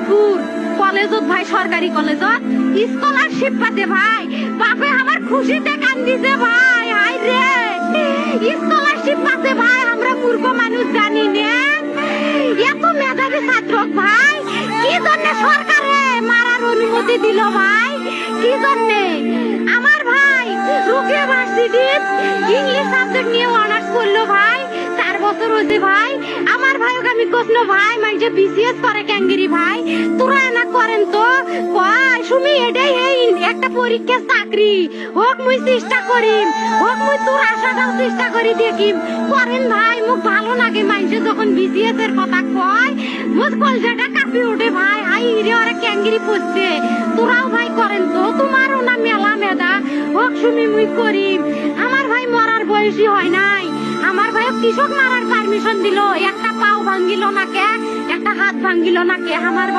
মিরপুর কলেজত ভাই, সরকারি কলেজত স্কলারশিপ পাতে ভাই, বাপে আমার খুশিতে কান্দিছে ভাই। হাই রে, স্কলারশিপ পাতে ভাই, আমরা মূর্খ মানুষ জানি না এত মেধাবী ছাত্র ভাই কি জন্য সরকারে মারার অনুমতি দিল ভাই, কি জন্য? আমার ভাই রুকিয়া ভার্সিটির ইংলিশ সাবজেক্ট নিয়ে অনার্স করলো ভাই, 4 বছর হয়েছে ভাই। আমার ভাইকে আমি কইলো ভাই মানে বিসিএস করে ক্যাঙ্গেরি ভাই, তোরা না করেন তো কয় সুমি এটাই এই একটা পরীক্ষা চাকরি হোক, মুই চেষ্টা করিম, হোক মুই তোর আশাটাও চেষ্টা করি দেখিম, করেন ভাই। মুখ ভালো লাগে মানুষে যখন বিসিএস এর কথা কয়, মুখ কলজাটা কাঁপি ওঠে ভাই। হাই রে, ওরা ক্যাঙ্গেরি পড়ছে, তোরাও ভাই করেন তো, তোমারও না মেলা মেধা, হোক সুমি মুই করিম। আমার ভাই মরার বয়সী হয় নাই, আমার ভাই কৃষক মারার পারমিশন দিল, একটা পাও ভাঙ্গিল না কে, একটা হাত ভাঙ্গিল না কে আমার ভাই।